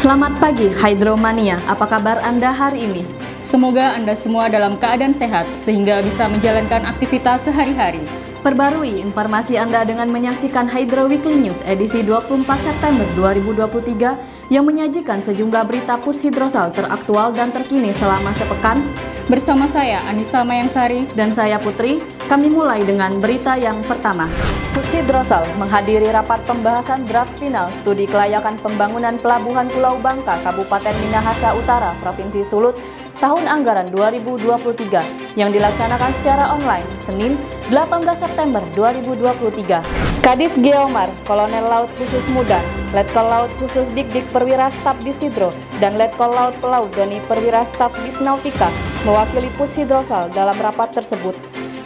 Selamat pagi Hydromania, apa kabar Anda hari ini? Semoga Anda semua dalam keadaan sehat sehingga bisa menjalankan aktivitas sehari-hari. Perbarui informasi Anda dengan menyaksikan Hydro Weekly News edisi 24 September 2023 yang menyajikan sejumlah berita pushidrosal teraktual dan terkini selama sepekan. Bersama saya Anissa Mayangsari dan saya Putri, kami mulai dengan berita yang pertama. Pushidrosal menghadiri rapat pembahasan draft final studi kelayakan pembangunan Pelabuhan Pulau Bangka Kabupaten Minahasa Utara, Provinsi Sulut tahun anggaran 2023 yang dilaksanakan secara online Senin 18 September 2023. Kadis Geomar, Kolonel Laut Khusus Mudan, Letkol Laut Khusus Dik Perwira Staf Disidro, dan Letkol Laut Pelaut Doni Perwira Staf Disnautika mewakili Pushidrosal dalam rapat tersebut.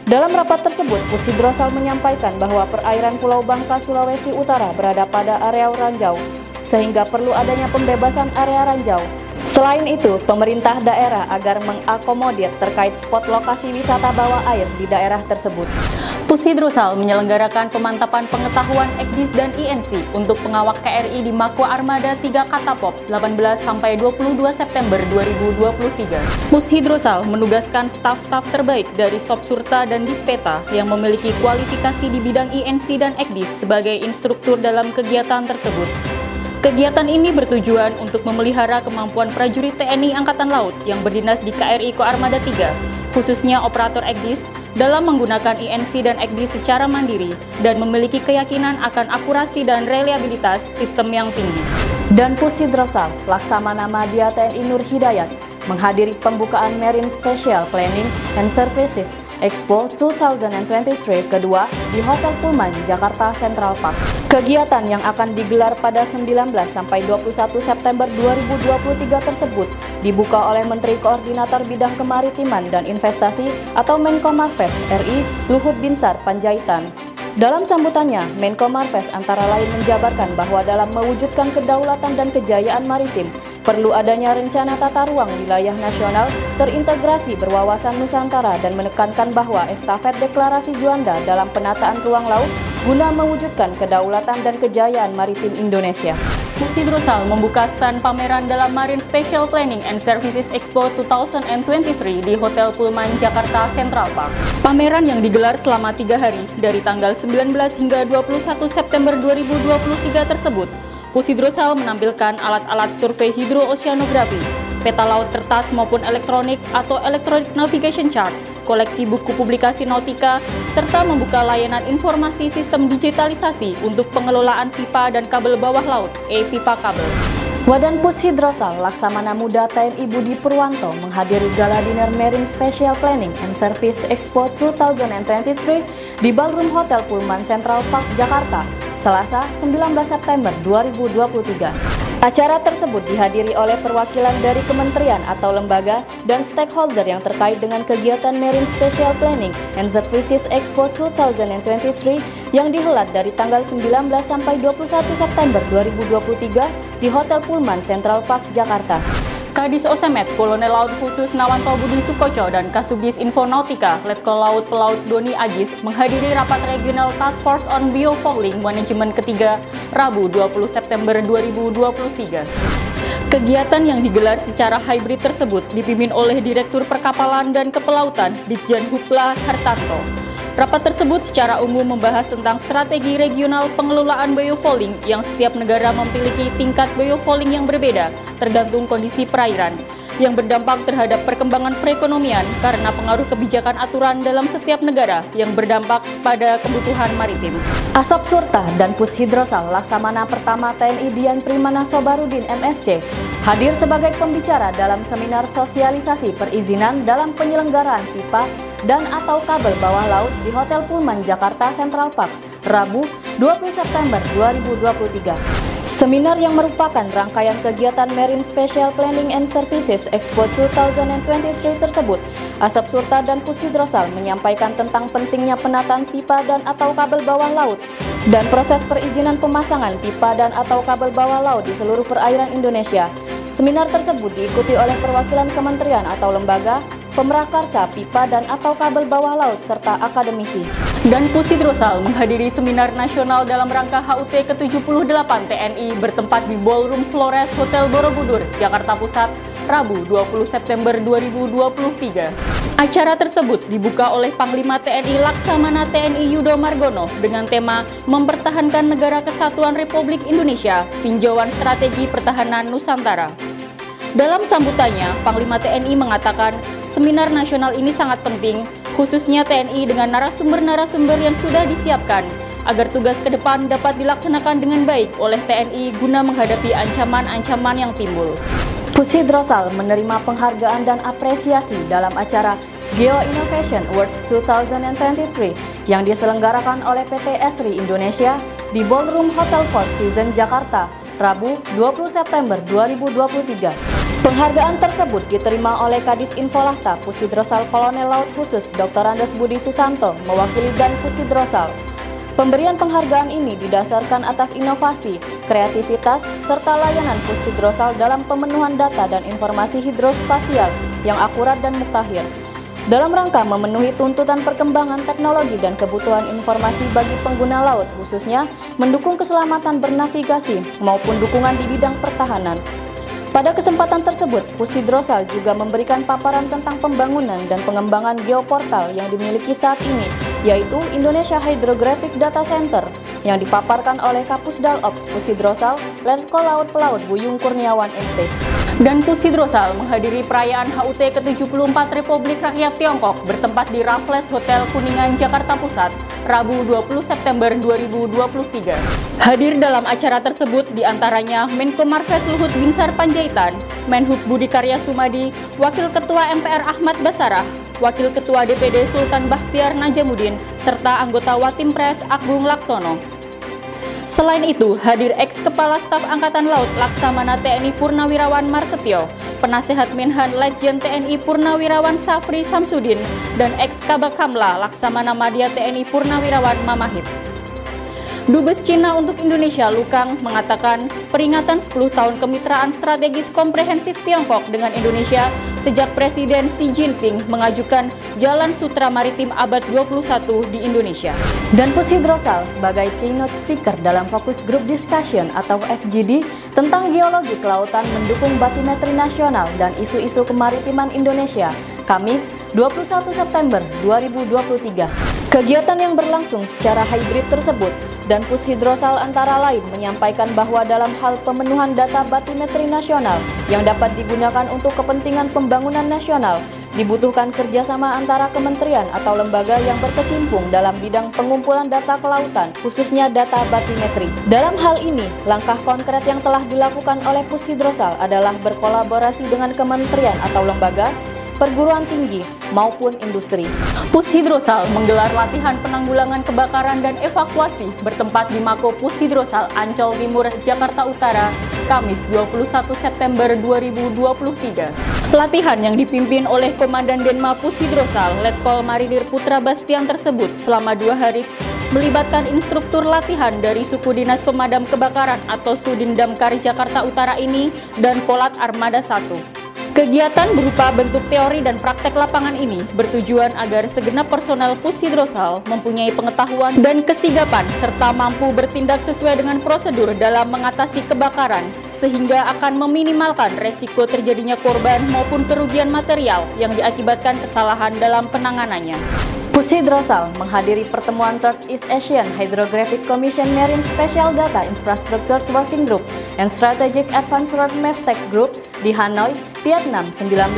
Dalam rapat tersebut, Pushidrosal menyampaikan bahwa perairan Pulau Bangka, Sulawesi Utara berada pada area ranjau, sehingga perlu adanya pembebasan area ranjau. Selain itu, pemerintah daerah agar mengakomodir terkait spot lokasi wisata bawah air di daerah tersebut. Pushidrosal menyelenggarakan pemantapan pengetahuan EKDIS dan INC untuk pengawak KRI di Mako Armada 3 Katapop 18-22 September 2023. Pushidrosal menugaskan staf-staf terbaik dari Sopsurta dan Dispeta yang memiliki kualifikasi di bidang INC dan EKDIS sebagai instruktur dalam kegiatan tersebut. Kegiatan ini bertujuan untuk memelihara kemampuan prajurit TNI Angkatan Laut yang berdinas di KRI Koarmada 3, khususnya operator EKDIS, dalam menggunakan INC dan EKDIS secara mandiri dan memiliki keyakinan akan akurasi dan reliabilitas sistem yang tinggi. Dan Pushidrosal, Laksamana Madya TNI Nur Hidayat, menghadiri pembukaan Marine Special Planning and Services Expo 2023 kedua di Hotel Pullman, Jakarta Central Park. Kegiatan yang akan digelar pada 19-21 September 2023 tersebut dibuka oleh Menteri Koordinator Bidang Kemaritiman dan Investasi atau Menko Marves RI Luhut Binsar Panjaitan. Dalam sambutannya, Menko Marves antara lain menjabarkan bahwa dalam mewujudkan kedaulatan dan kejayaan maritim, perlu adanya rencana tata ruang wilayah nasional terintegrasi berwawasan Nusantara dan menekankan bahwa estafet deklarasi Juanda dalam penataan ruang laut guna mewujudkan kedaulatan dan kejayaan maritim Indonesia. Pushidrosal membuka stand pameran dalam Marine Special Planning and Services Expo 2023 di Hotel Pullman, Jakarta Central Park. Pameran yang digelar selama 3 hari dari tanggal 19 hingga 21 September 2023 tersebut, Pushidrosal menampilkan alat-alat survei hidrooceanografi, peta laut kertas maupun elektronik atau Electronic Navigation Chart, koleksi buku publikasi nautika, serta membuka layanan informasi sistem digitalisasi untuk pengelolaan pipa dan kabel bawah laut, pipa kabel. Wadan Pushidrosal, Laksamana Muda TNI Budi Purwanto menghadiri Gala Dinner Marine Special Planning and Service Expo 2023 di Ballroom Hotel Pullman Central Park, Jakarta, Selasa 19 September 2023. Acara tersebut dihadiri oleh perwakilan dari kementerian atau lembaga dan stakeholder yang terkait dengan kegiatan Marine Special Planning and Services Expo 2023 yang dihelat dari tanggal 19 sampai 21 September 2023 di Hotel Pullman Central Park, Jakarta. Kadis Osemet, Kolonel Laut Khusus Nawanto Budi Sukoco dan Kasubdis Info-Nautika, Letkol Laut Pelaut Doni Agis menghadiri rapat Regional Task Force on Biofouling Manajemen ketiga Rabu 20 September 2023. Kegiatan yang digelar secara hybrid tersebut dipimpin oleh Direktur Perkapalan dan Kepelautan Ditjen Hupla Hartanto. Rapat tersebut secara umum membahas tentang strategi regional pengelolaan biofouling yang setiap negara memiliki tingkat biofouling yang berbeda tergantung kondisi perairan, yang berdampak terhadap perkembangan perekonomian karena pengaruh kebijakan aturan dalam setiap negara yang berdampak pada kebutuhan maritim. Asop Surta dan Pushidrosal, Laksamana Pertama TNI Dian Primana Sobarudin MSC hadir sebagai pembicara dalam seminar sosialisasi perizinan dalam penyelenggaraan pipa dan atau kabel bawah laut di Hotel Pullman Jakarta Central Park, Rabu 20 September 2023. Seminar yang merupakan rangkaian kegiatan Marine Special Planning and Services Expo 2023 tersebut, Asop Surta dan Pushidrosal menyampaikan tentang pentingnya penataan pipa dan atau kabel bawah laut dan proses perizinan pemasangan pipa dan atau kabel bawah laut di seluruh perairan Indonesia. Seminar tersebut diikuti oleh perwakilan kementerian atau lembaga, pemrakarsa pipa dan atau kabel bawah laut serta akademisi. Dan Pusidrosal menghadiri seminar nasional dalam rangka HUT ke-78 TNI bertempat di Ballroom Flores Hotel Borobudur, Jakarta Pusat, Rabu 20 September 2023. Acara tersebut dibuka oleh Panglima TNI Laksamana TNI Yudo Margono dengan tema Mempertahankan Negara Kesatuan Republik Indonesia, Tinjauan Strategi Pertahanan Nusantara. Dalam sambutannya, Panglima TNI mengatakan seminar nasional ini sangat penting, khususnya TNI dengan narasumber-narasumber yang sudah disiapkan, agar tugas ke depan dapat dilaksanakan dengan baik oleh TNI guna menghadapi ancaman-ancaman yang timbul. Pusidrosal menerima penghargaan dan apresiasi dalam acara Geo Innovation Awards 2023 yang diselenggarakan oleh PT Esri Indonesia di Ballroom Hotel Four Seasons Jakarta, Rabu 20 September 2023. Penghargaan tersebut diterima oleh Kadis Infolahta Pusidrosal Kolonel Laut Khusus Dr. Andes Budi Susanto mewakili Dan Pusidrosal. Pemberian penghargaan ini didasarkan atas inovasi, kreativitas, serta layanan Pusidrosal dalam pemenuhan data dan informasi hidrospasial yang akurat dan mutakhir. Dalam rangka memenuhi tuntutan perkembangan teknologi dan kebutuhan informasi bagi pengguna laut, khususnya mendukung keselamatan bernavigasi maupun dukungan di bidang pertahanan. Pada kesempatan tersebut, Pusidrosal juga memberikan paparan tentang pembangunan dan pengembangan geoportal yang dimiliki saat ini, yaitu Indonesia Hydrographic Data Center, yang dipaparkan oleh Kapusdal Ops Pusidrosal, Letkol Laut Pelaut Buyung Kurniawan MT. Dan Pusidrosal menghadiri perayaan HUT ke-74 Republik Rakyat Tiongkok bertempat di Raffles Hotel Kuningan, Jakarta Pusat, Rabu 20 September 2023. Hadir dalam acara tersebut diantaranya Menko Marves Luhut Binsar Panjaitan, Menhub Budi Karya Sumadi, Wakil Ketua MPR Ahmad Basarah, Wakil Ketua DPD Sultan Bakhtiar Najamuddin, serta anggota Watimpres Agung Laksono. Selain itu, hadir ex-Kepala Staf Angkatan Laut Laksamana TNI Purnawirawan Marsetio, Penasehat Menhan Letjen TNI Purnawirawan Safri Samsudin, dan ex-Kabak Kamla Laksamana Madya TNI Purnawirawan Mamahit. Dubes Cina untuk Indonesia Lukang mengatakan peringatan 10 tahun kemitraan strategis komprehensif Tiongkok dengan Indonesia sejak Presiden Xi Jinping mengajukan Jalan Sutra Maritim Abad 21 di Indonesia. Dan Pusidrosal sebagai keynote speaker dalam Focus Group Discussion atau FGD tentang geologi kelautan mendukung batimetri nasional dan isu-isu kemaritiman Indonesia, Kamis 21 September 2023. Kegiatan yang berlangsung secara hybrid tersebut dan Pusidrosal antara lain menyampaikan bahwa dalam hal pemenuhan data batimetri nasional yang dapat digunakan untuk kepentingan pembangunan nasional, dibutuhkan kerjasama antara kementerian atau lembaga yang berkecimpung dalam bidang pengumpulan data kelautan, khususnya data batimetri. Dalam hal ini, langkah konkret yang telah dilakukan oleh Pusidrosal adalah berkolaborasi dengan kementerian atau lembaga, perguruan tinggi, maupun industri. Pusidrosal menggelar latihan penanggulangan kebakaran dan evakuasi bertempat di Mako Pusidrosal Ancol Timur, Jakarta Utara, Kamis 21 September 2023. Latihan yang dipimpin oleh Komandan Denma Pusidrosal, Letkol Marinir Putra Bastian tersebut selama 2 hari melibatkan instruktur latihan dari Suku Dinas Pemadam Kebakaran atau Sudindamkar Jakarta Utara ini dan Kolat Armada 1. Kegiatan berupa bentuk teori dan praktek lapangan ini bertujuan agar segenap personel Pusidrosal mempunyai pengetahuan dan kesigapan serta mampu bertindak sesuai dengan prosedur dalam mengatasi kebakaran sehingga akan meminimalkan resiko terjadinya korban maupun kerugian material yang diakibatkan kesalahan dalam penanganannya. Pusidrosal menghadiri pertemuan Third East Asian Hydrographic Commission Marine Special Data Infrastructures Working Group and Strategic Advanced Roadmap Text Group di Hanoi, Vietnam 19–21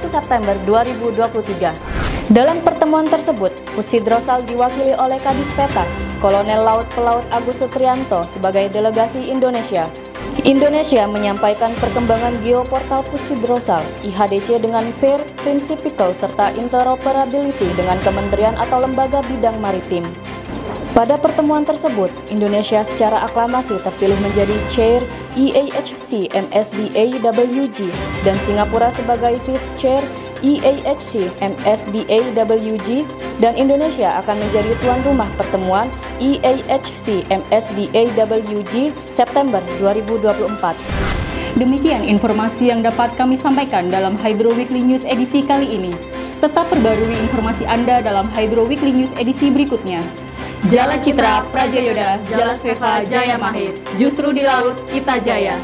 September 2023. Dalam pertemuan tersebut, Pusidrosal diwakili oleh Kadis Peta, Kolonel Laut Pelaut Agus Sutrianto sebagai delegasi Indonesia. Indonesia menyampaikan perkembangan geoportal Pusidrosal, IHDC dengan peer principle serta interoperability dengan kementerian atau lembaga bidang maritim. Pada pertemuan tersebut, Indonesia secara aklamasi terpilih menjadi Chair EAHC MSDA-WG dan Singapura sebagai Vice Chair EAHC MSDA-WG dan Indonesia akan menjadi tuan rumah pertemuan EAHC MSDA-WG September 2024. Demikian informasi yang dapat kami sampaikan dalam Hydro Weekly News edisi kali ini. Tetap perbarui informasi Anda dalam Hydro Weekly News edisi berikutnya. Jala Citra, Praja Yoda, Jala Sveva, Jaya Mahir. Justru di laut, kita jaya.